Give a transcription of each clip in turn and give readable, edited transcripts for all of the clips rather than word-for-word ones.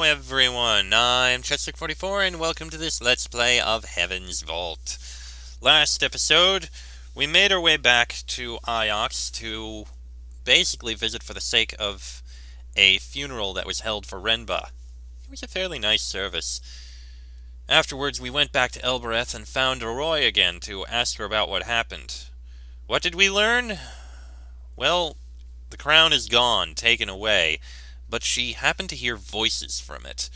everyone, I'm Chester44 and welcome to this Let's Play of Heaven's Vault. Last episode, we made our way back to Iox to basically visit for the sake of a funeral that was held for Renba. It was a fairly nice service. Afterwards, we went back to Elbereth and found Roy again to ask her about what happened. What did we learn? Well, the crown is gone, taken away, but she happened to hear voices from it.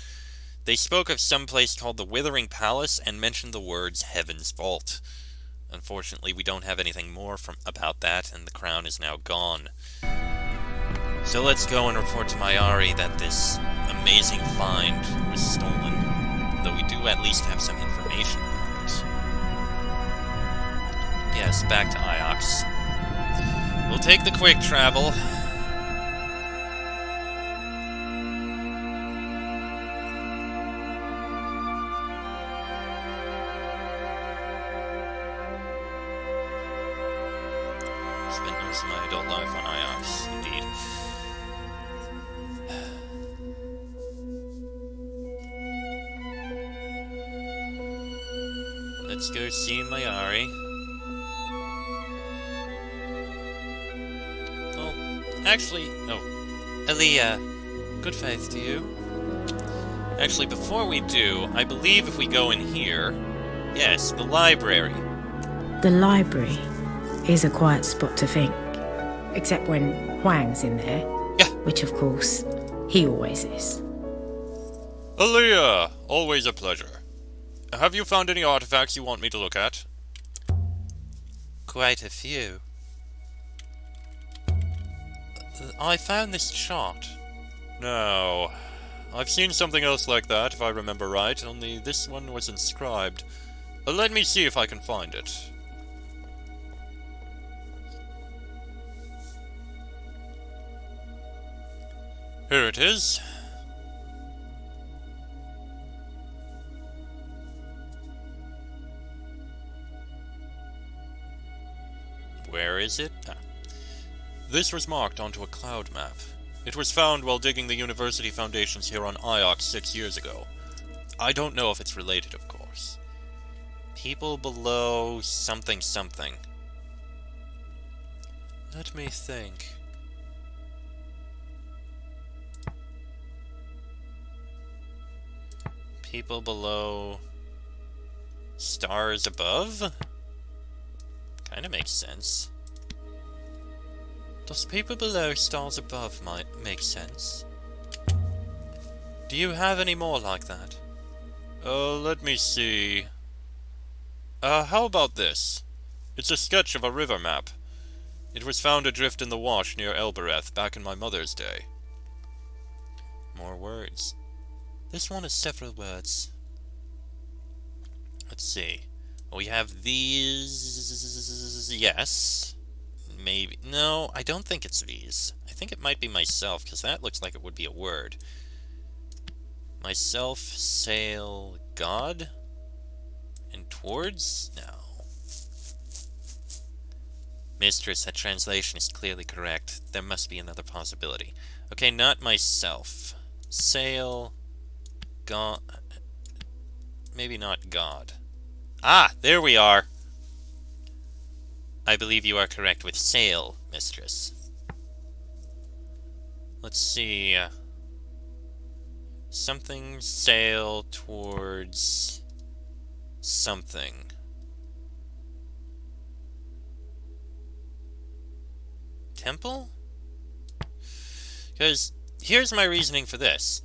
They spoke of some place called the Withering Palace and mentioned the words Heaven's Vault. Unfortunately, we don't have anything more about that, and the crown is now gone. So let's go and report to Mayari that this amazing find was stolen, though we do at least have some information about it. Yes, back to Iox. We'll take the quick travel. Spent most of my adult life on Iox, indeed. Let's go see Mayari. Actually, Aaliyah, good faith to you. Actually, before we do, I believe if we go in here, yes, the library. The library is a quiet spot to think, except when Huang's in there. Yeah. Which, of course, he always is. Aaliyah, always a pleasure. Have you found any artifacts you want me to look at? Quite a few. I found this chart. No. I've seen something else like that, if I remember right, only this one was inscribed. Let me see if I can find it. Here it is. Where is it? This was marked onto a cloud map. It was found while digging the university foundations here on Iox 6 years ago. I don't know if it's related, of course. People below something something. Let me think. People below stars above? Kinda makes sense. Does people below stars above might make sense? Do you have any more like that? Let me see. How about this? It's a sketch of a river map. It was found adrift in the wash near Elbereth back in my mother's day. More words. This one is several words. Let's see. We have these... Yes. Maybe. No, I don't think it's these. I think it might be myself, because that looks like it would be a word. Myself, sail, God? And towards? No. Mistress, that translation is clearly correct. There must be another possibility. Okay, not myself. Sail, God... Maybe not God. Ah, there we are! I believe you are correct with sail, mistress. Let's see. Something sail towards something. Temple? Because here's my reasoning for this.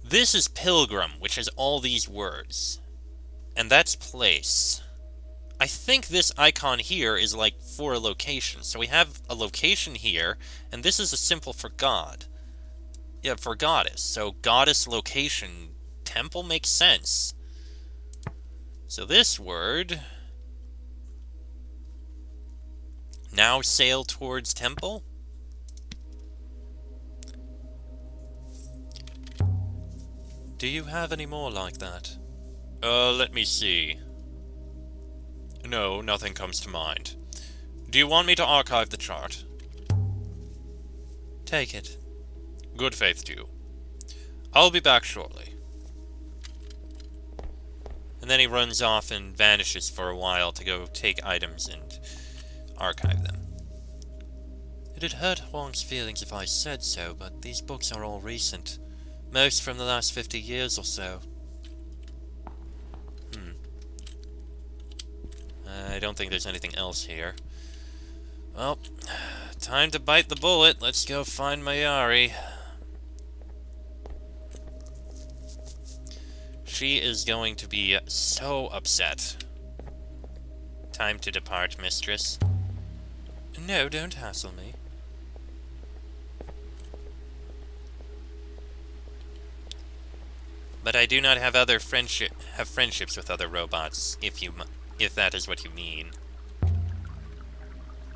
This is pilgrim, which has all these words. And that's place. I think this icon here is like for a location. So we have a location here, and this is a symbol for God. Yeah, for goddess. So goddess location. Temple makes sense. So this word... Now sail towards temple? Do you have any more like that? Let me see. No, nothing comes to mind. Do you want me to archive the chart? Take it. Good faith to you. I'll be back shortly. And then he runs off and vanishes for a while to go take items and archive them. It'd hurt Huang's feelings if I said so, but these books are all recent. Most from the last 50 years or so. I don't think there's anything else here. Well, time to bite the bullet. Let's go find Mayari. She is going to be so upset. Time to depart, mistress. No, don't hassle me. But I do not have friendships with other robots, if that is what you mean.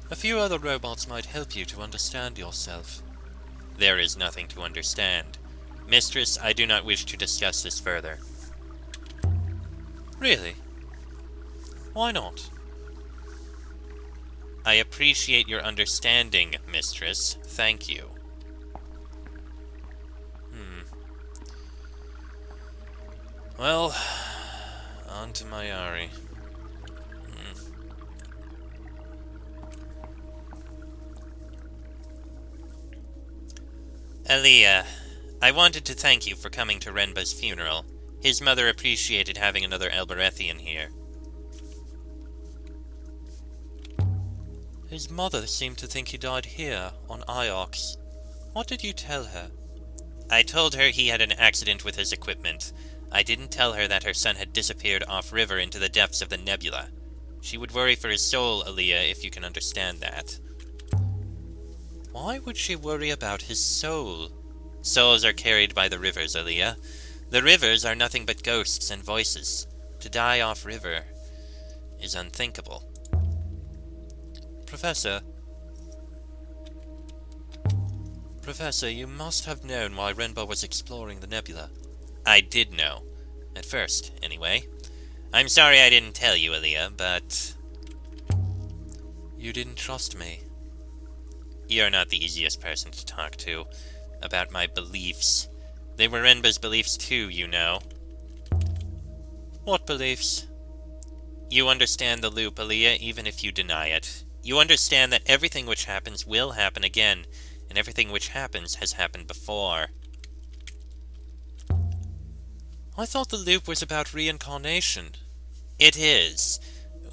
A few other robots might help you to understand yourself. There is nothing to understand. Mistress, I do not wish to discuss this further. Really? Why not? I appreciate your understanding, mistress. Thank you. Well, on to Mayari. Aaliyah, I wanted to thank you for coming to Renba's funeral. His mother appreciated having another Elberethian here. His mother seemed to think he died here, on Iox. What did you tell her? I told her he had an accident with his equipment. I didn't tell her that her son had disappeared off-river into the depths of the nebula. She would worry for his soul, Aaliyah, if you can understand that. Why would she worry about his soul? Souls are carried by the rivers, Aaliyah. The rivers are nothing but ghosts and voices. To die off-river is unthinkable. Professor, you must have known why Renba was exploring the nebula. I did know. At first, anyway. I'm sorry I didn't tell you, Aaliyah, but... You didn't trust me. You're not the easiest person to talk to about my beliefs. They were Renba's beliefs too, you know. What beliefs? You understand the loop, Aaliyah, even if you deny it. You understand that everything which happens will happen again, and everything which happens has happened before. I thought the loop was about reincarnation. It is.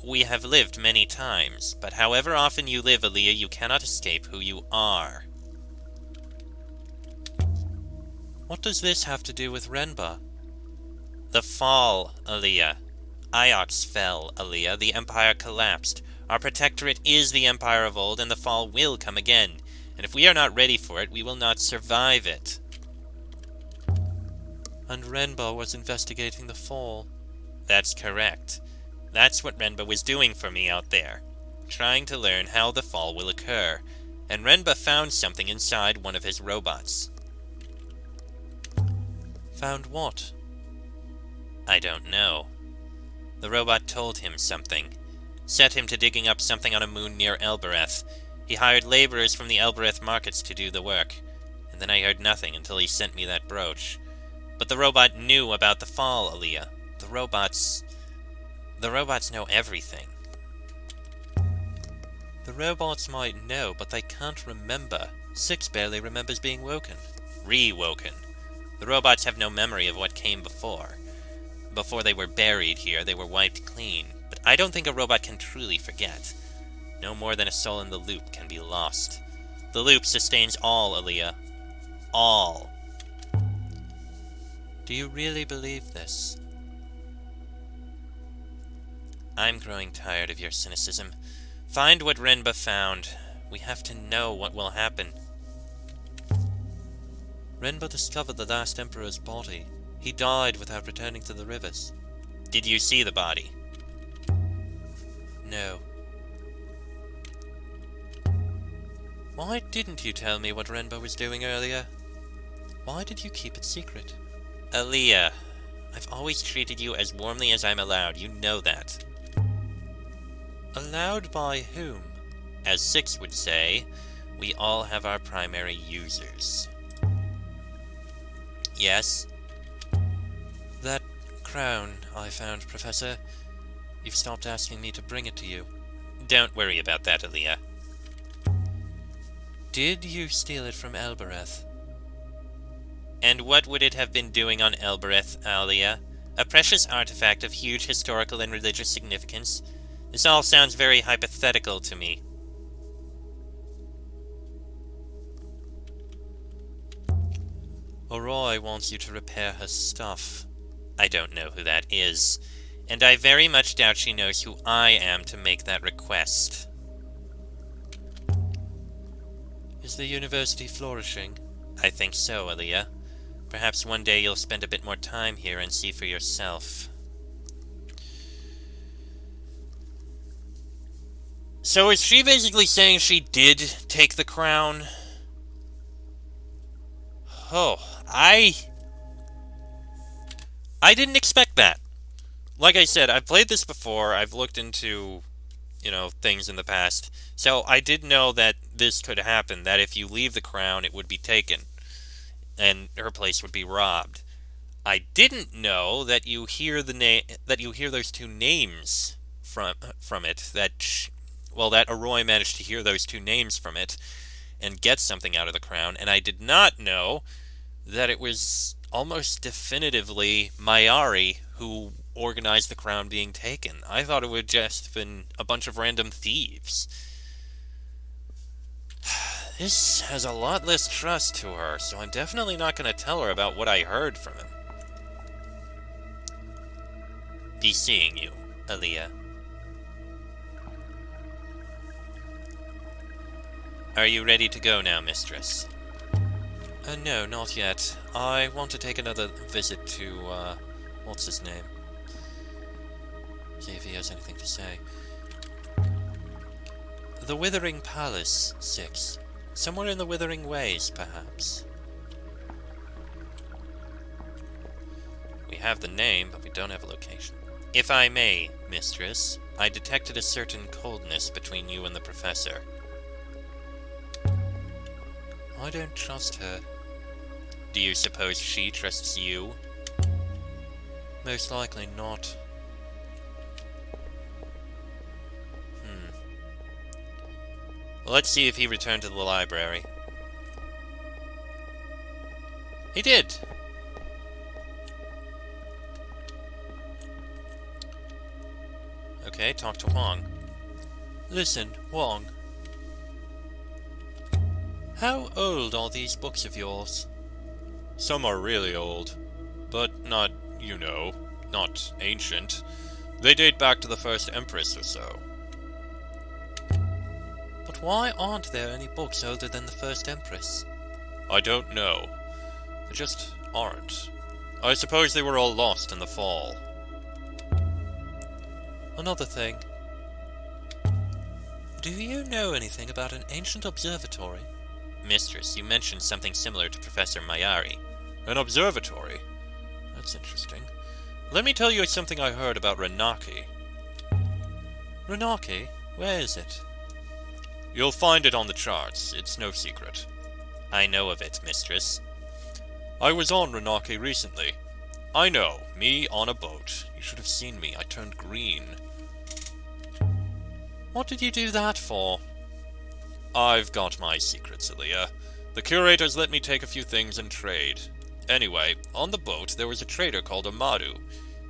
We have lived many times, but however often you live, Aaliyah, you cannot escape who you are. What does this have to do with Renba? The fall, Aaliyah. Iox fell, Aaliyah. The Empire collapsed. Our protectorate is the Empire of old, and the fall will come again. And if we are not ready for it, we will not survive it. And Renba was investigating the fall. That's correct. That's what Renba was doing for me out there. Trying to learn how the fall will occur. And Renba found something inside one of his robots. Found what? I don't know. The robot told him something. Set him to digging up something on a moon near Elbereth. He hired laborers from the Elbereth markets to do the work. And then I heard nothing until he sent me that brooch. But the robot knew about the fall, Aaliyah. The robots know everything. The robots might know, but they can't remember. Six barely remembers being woken. Re-woken. The robots have no memory of what came before. Before they were buried here, they were wiped clean. But I don't think a robot can truly forget. No more than a soul in the loop can be lost. The loop sustains all, Aaliyah. All. Do you really believe this? I'm growing tired of your cynicism. Find what Renba found. We have to know what will happen. Renba discovered the last Emperor's body. He died without returning to the rivers. Did you see the body? No. Why didn't you tell me what Renba was doing earlier? Why did you keep it secret? Aaliyah, I've always treated you as warmly as I'm allowed. You know that. Allowed by whom? As Six would say, we all have our primary users. Yes? That crown I found, Professor. You've stopped asking me to bring it to you. Don't worry about that, Aaliyah. Did you steal it from Elbereth? And what would it have been doing on Elbereth, Aaliyah? A precious artifact of huge historical and religious significance? This all sounds very hypothetical to me. Auroi wants you to repair her stuff. I don't know who that is, and I very much doubt she knows who I am to make that request. Is the university flourishing? I think so, Aaliyah. Perhaps one day you'll spend a bit more time here and see for yourself. So is she basically saying she did take the crown? Oh, I didn't expect that. Like I said, I've played this before. I've looked into, things in the past. So I did know that this could happen, that if you leave the crown, it would be taken, and her place would be robbed. I didn't know that you hear those two names from it. That Auroi managed to hear those two names from it and get something out of the crown. And I did not know that it was almost definitively Mayari who organized the crown being taken. I thought it would just have been a bunch of random thieves. This has a lot less trust to her, so I'm definitely not going to tell her about what I heard from him. Be seeing you, Aaliyah. Are you ready to go now, mistress? No, not yet. I want to take another visit to, what's his name? See if he has anything to say. The Withering Palace, 6. Somewhere in the Withering Ways, perhaps. We have the name, but we don't have a location. If I may, mistress, I detected a certain coldness between you and the professor. I don't trust her. Do you suppose she trusts you? Most likely not. Let's see if he returned to the library. He did! Okay, talk to Wong. Listen, Wong. How old are these books of yours? Some are really old, but not, not ancient. They date back to the first Empress or so. But why aren't there any books older than the first Empress? I don't know. There just aren't. I suppose they were all lost in the fall. Another thing. Do you know anything about an ancient observatory? Mistress, you mentioned something similar to Professor Mayari. An observatory? That's interesting. Let me tell you something I heard about Renaki. Renaki? Where is it? You'll find it on the charts. It's no secret. I know of it, mistress. I was on Renaki recently. I know, me on a boat. You should have seen me. I turned green. What did you do that for? I've got my secrets, Aaliyah. The curators let me take a few things and trade. Anyway, on the boat there was a trader called Amadu.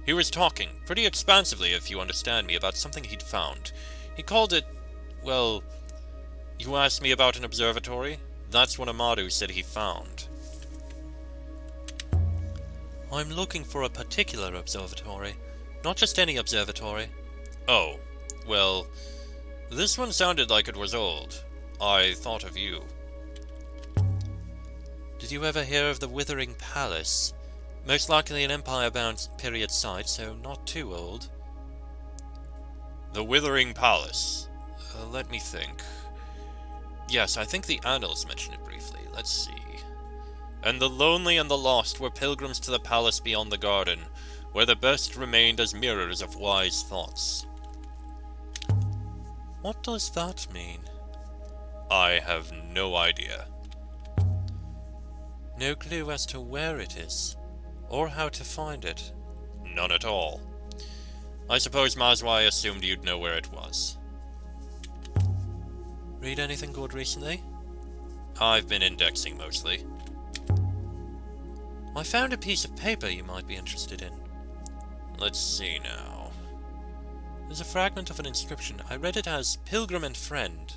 He was talking, pretty expansively if you understand me, about something he'd found. He called it, well, you asked me about an observatory? That's what Amadu said he found. I'm looking for a particular observatory, not just any observatory. Oh, well, this one sounded like it was old. I thought of you. Did you ever hear of the Withering Palace? Most likely an Empire-bound period site, so not too old. The Withering Palace. Let me think. Yes, I think the annals mention it briefly. Let's see. And the lonely and the lost were pilgrims to the palace beyond the garden, where the best remained as mirrors of wise thoughts. What does that mean? I have no idea. No clue as to where it is, or how to find it. None at all. I suppose Mazwai assumed you'd know where it was. Read anything good recently? I've been indexing mostly. I found a piece of paper you might be interested in. Let's see now. There's a fragment of an inscription. I read it as Pilgrim and Friend.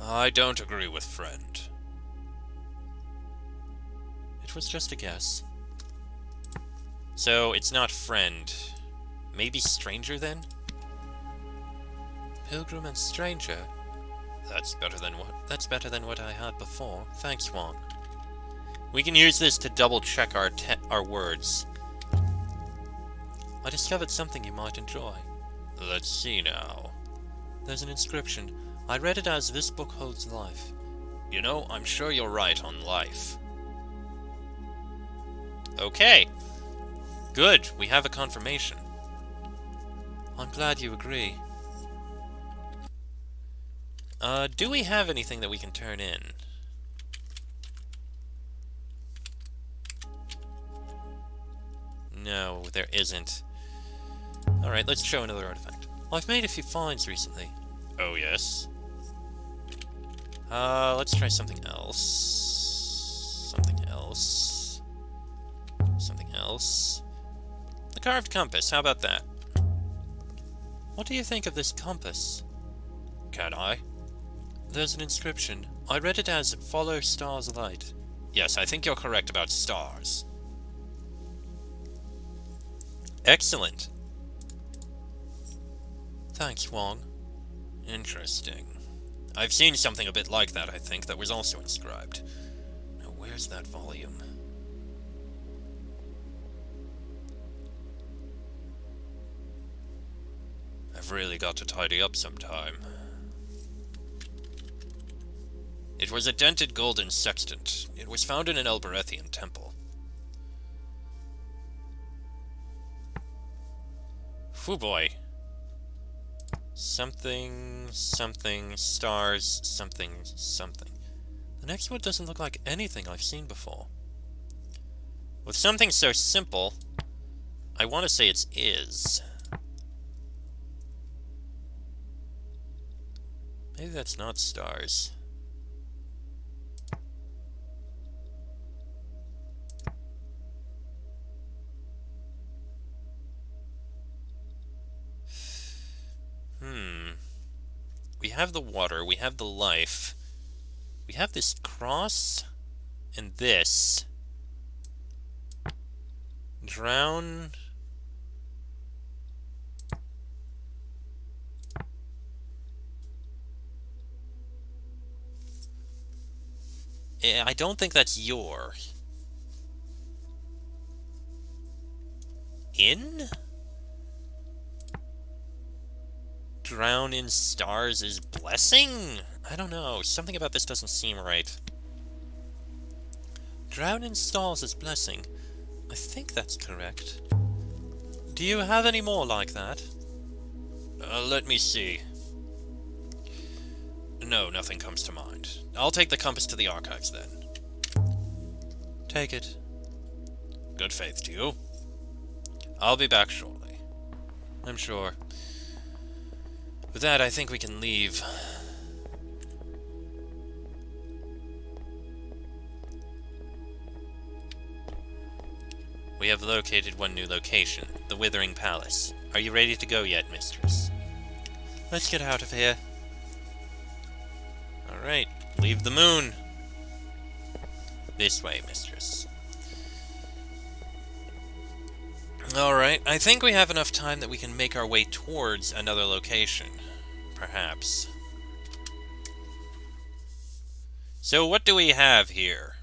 I don't agree with friend. It was just a guess. So, it's not friend. Maybe stranger then? Pilgrim and stranger? That's better than what I had before. Thanks, Juan. We can use this to double check our words. I discovered something you might enjoy. Let's see now. There's an inscription. I read it as this book holds life. You know, I'm sure you're right on life. Okay. Good, we have a confirmation. I'm glad you agree. Do we have anything that we can turn in? No, there isn't. Alright, let's show another artifact. I've made a few finds recently. Oh, yes? Let's try something else. Something else. Something else. The carved compass, how about that? What do you think of this compass? Can I? There's an inscription. I read it as Follow Star's Light. Yes, I think you're correct about stars. Excellent. Thanks, Wong. Interesting. I've seen something a bit like that, I think, that was also inscribed. Now, where's that volume? I've really got to tidy up sometime. It was a dented golden sextant. It was found in an Elberethian temple. Whew boy. Something, something, stars, something, something. The next one doesn't look like anything I've seen before. With something so simple, I want to say it's is. Maybe that's not stars. We have the water, we have the life, we have this cross, and this. Drown. I don't think that's your. In? Drown in stars is blessing? I don't know. Something about this doesn't seem right. Drown in stars is blessing. I think that's correct. Do you have any more like that? Let me see. No, nothing comes to mind. I'll take the compass to the archives then. Take it. Good faith to you. I'll be back shortly. I'm sure. With that, I think we can leave. We have located one new location, the Withering Palace. Are you ready to go yet, mistress? Let's get out of here. Alright, leave the moon. This way, mistress. Alright, I think we have enough time that we can make our way towards another location. Perhaps. So what do we have here?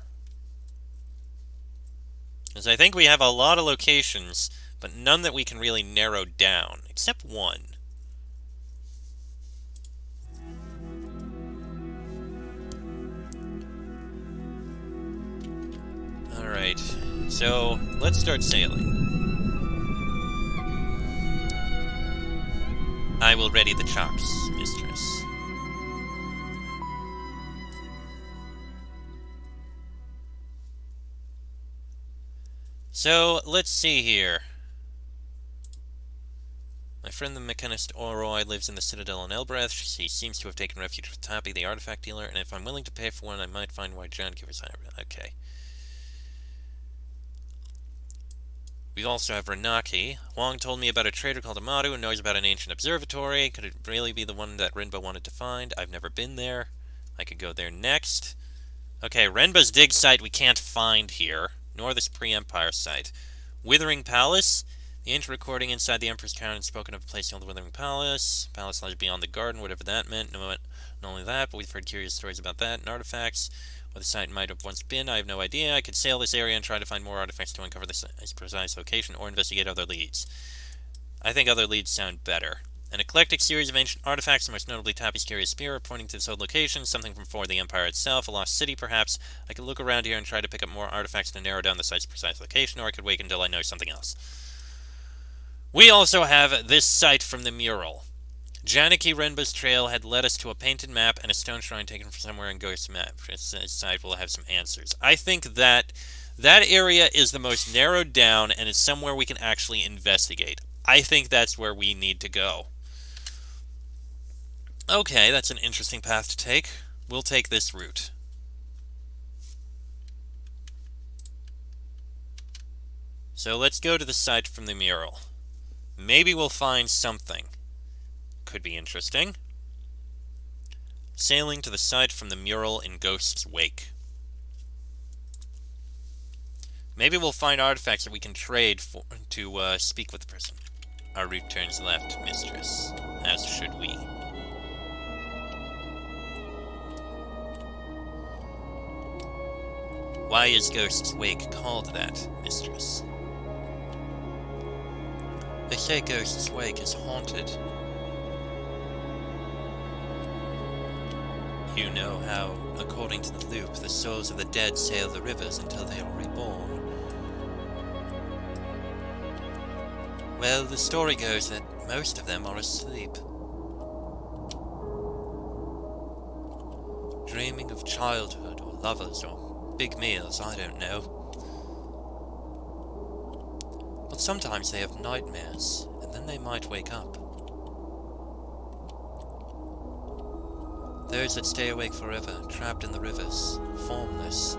Because I think we have a lot of locations, but none that we can really narrow down, except one. Alright, so let's start sailing. I will ready the chops, mistress. So, let's see here. My friend the mechanist Oroi lives in the Citadel in Elbreth. He seems to have taken refuge with Tappy, the artifact dealer, and if I'm willing to pay for one, I might find why John gave us... Okay. We also have Renaki. Wong told me about a trader called Amadu who knows about an ancient observatory. Could it really be the one that Renba wanted to find? I've never been there. I could go there next. Okay, Renba's dig site we can't find here, nor this pre-Empire site. Withering Palace. The ancient recording inside the Emperor's Crown had spoken of a place called the Withering Palace. Palace lies beyond the garden, whatever that meant. Not only that, but we've heard curious stories about that and artifacts. What the site might have once been, I have no idea. I could sail this area and try to find more artifacts to uncover this precise location, or investigate other leads. I think other leads sound better. An eclectic series of ancient artifacts, most notably Tappy's curious spear, pointing to this old location, something from before the Empire itself, a lost city perhaps. I could look around here and try to pick up more artifacts to narrow down the site's precise location, or I could wait until I know something else. We also have this site from the mural. Janaki Renba's trail had led us to a painted map and a stone shrine taken from somewhere in Ghost's map. This site will have some answers. I think that area is the most narrowed down and is somewhere we can actually investigate. I think that's where we need to go. Okay, that's an interesting path to take. We'll take this route. So let's go to the site from the mural. Maybe we'll find something. Could be interesting. Sailing to the site from the mural in Ghost's wake. Maybe we'll find artifacts that we can trade for to speak with the person. Our route turns left, mistress. As should we. Why is Ghost's wake called that, mistress? They say Ghost's wake is haunted. You know how, according to the loop, the souls of the dead sail the rivers until they are reborn. Well, the story goes that most of them are asleep. Dreaming of childhood, or lovers, or big meals, I don't know. But sometimes they have nightmares, and then they might wake up. Those that stay awake forever, trapped in the rivers, formless.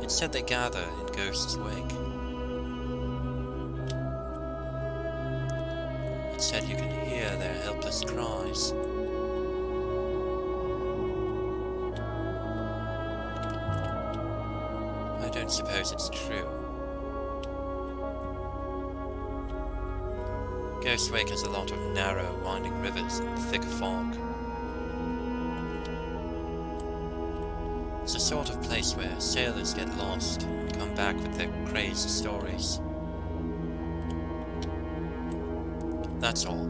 It's said they gather in Ghost's wake. It's said you can hear their helpless cries. I don't suppose it's true. Ghost's Wake has a lot of narrow, winding rivers and thick fog. It's a sort of place where sailors get lost and come back with their crazed stories. That's all.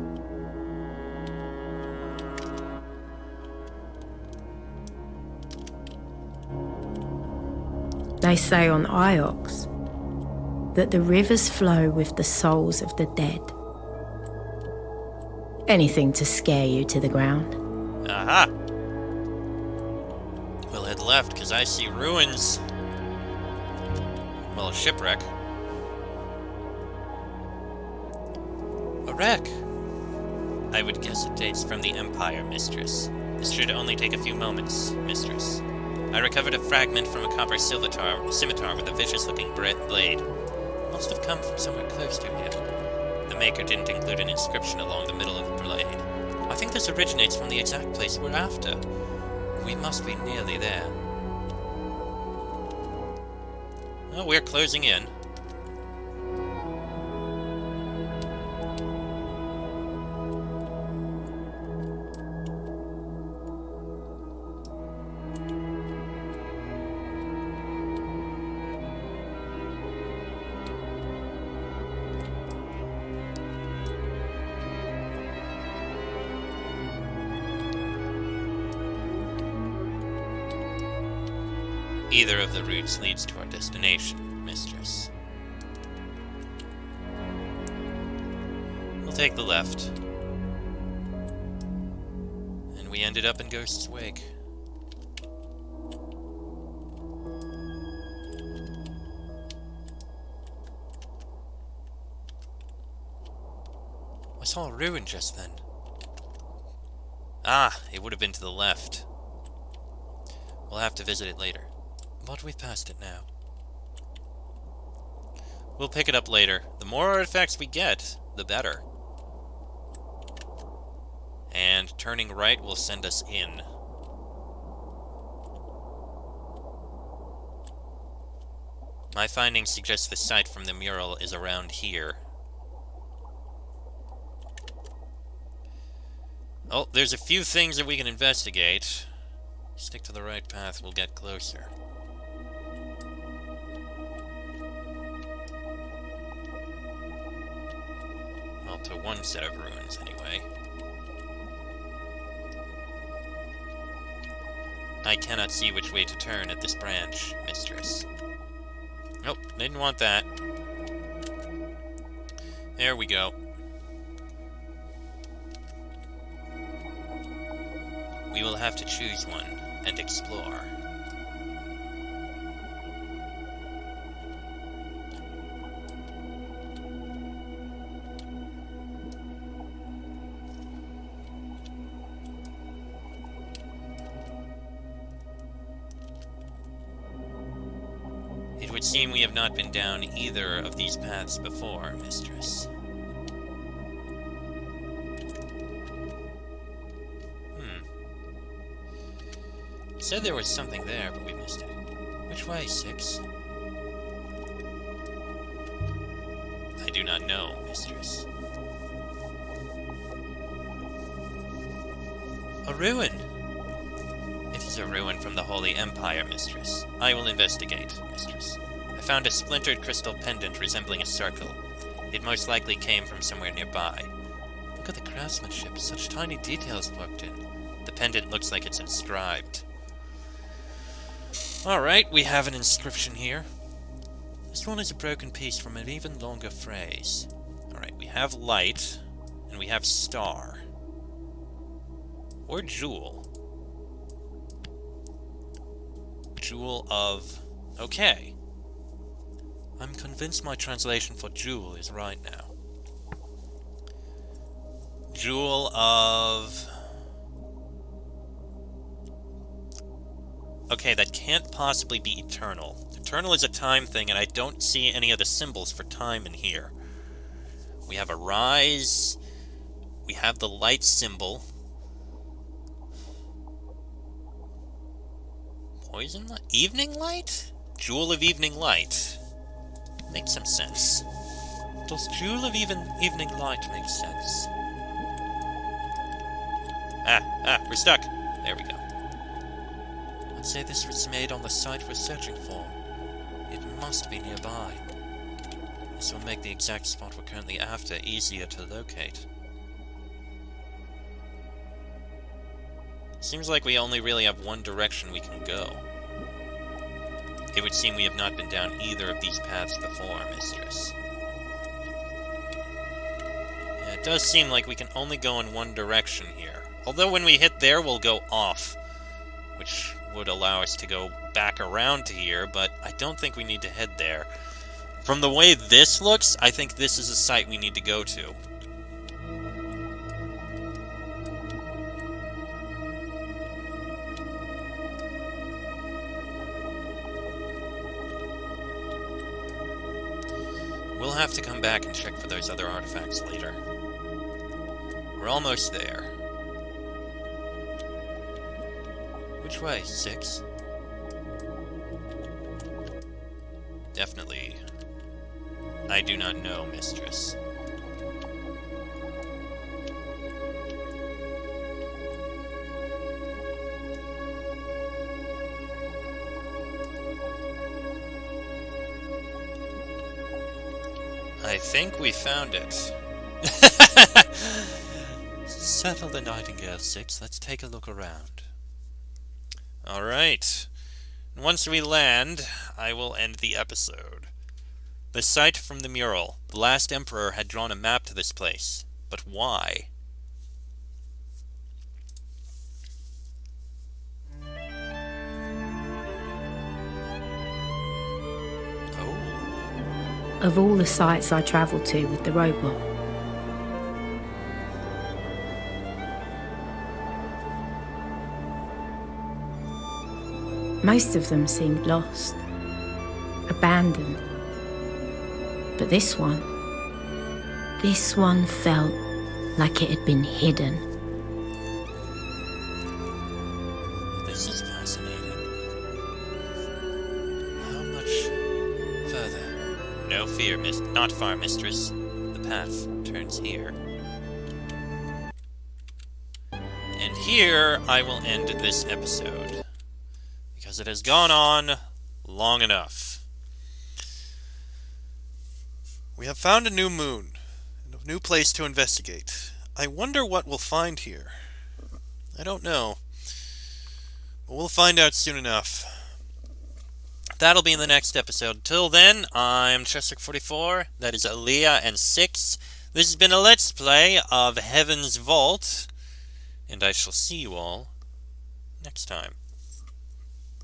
They say on Iox that the rivers flow with the souls of the dead. Anything to scare you to the ground. Aha! We'll head left, because I see ruins. Well, a shipwreck. A wreck! I would guess it dates from the Empire, mistress. This should only take a few moments, mistress. I recovered a fragment from a copper scimitar with a vicious-looking blade. It must have come from somewhere close to here. The maker didn't include an inscription along the middle of the blade. I think this originates from the exact place we're after. We must be nearly there. Oh, we're closing in. Either of the routes leads to our destination, mistress. We'll take the left. And we ended up in Ghost's Wake. saw a ruin just then. Ah, it would have been to the left. We'll have to visit it later. But we've passed it now. We'll pick it up later. The more artifacts we get, the better. And turning right will send us in. My findings suggest the site from the mural is around here. Oh, there's a few things that we can investigate. Stick to the right path, we'll get closer. Well, to one set of ruins, anyway. I cannot see which way to turn at this branch, mistress. Nope, didn't want that. There we go. We will have to choose one and explore. It would seem we have not been down either of these paths before, mistress. Said there was something there, but we missed it. Which way, Six? I do not know, mistress. A ruin! It is a ruin from the Holy Empire, mistress. I will investigate, mistress. I found a splintered crystal pendant resembling a circle. It most likely came from somewhere nearby. Look at the craftsmanship, such tiny details worked in. The pendant looks like it's inscribed. Alright, we have an inscription here. This one is a broken piece from an even longer phrase. Alright, we have light, and we have star. Or jewel. Jewel of... Okay. I'm convinced my translation for jewel is right now. Jewel of... Okay, that can't possibly be eternal. Eternal is a time thing, and I don't see any of the symbols for time in here. We have a rise. We have the light symbol. Poison light? Evening light? Jewel of evening light. Makes some sense. Does Jewel of evening light make sense? We're stuck. There we go. I'd say this was made on the site we're searching for. It must be nearby. This will make the exact spot we're currently after easier to locate. Seems like we only really have one direction we can go. It would seem we have not been down either of these paths before, mistress. Yeah, it does seem like we can only go in one direction here. Although when we hit there, we'll go off, which would allow us to go back around to here, but I don't think we need to head there. From the way this looks, I think this is a site we need to go to. We'll have to come back and check for those other artifacts later. We're almost there. Which way, 6? Definitely. I do not know, mistress. I think we found it. Settle the Nightingale, 6. Let's take a look around. Alright. Once we land, I will end the episode. The site from the mural. The last emperor had drawn a map to this place. But why? Of all the sites I travelled to with the robot, Most of them seemed lost, abandoned. But this one felt like it had been hidden. This is fascinating. How much further? No fear, not far, mistress. The path turns here. And here I will end this episode, because it has gone on long enough. We have found a new moon, and a new place to investigate. I wonder what we'll find here. I don't know. But we'll find out soon enough. That'll be in the next episode. Till then, I'm Chester44. That is Aaliyah and 6. This has been a Let's Play of Heaven's Vault. And I shall see you all next time.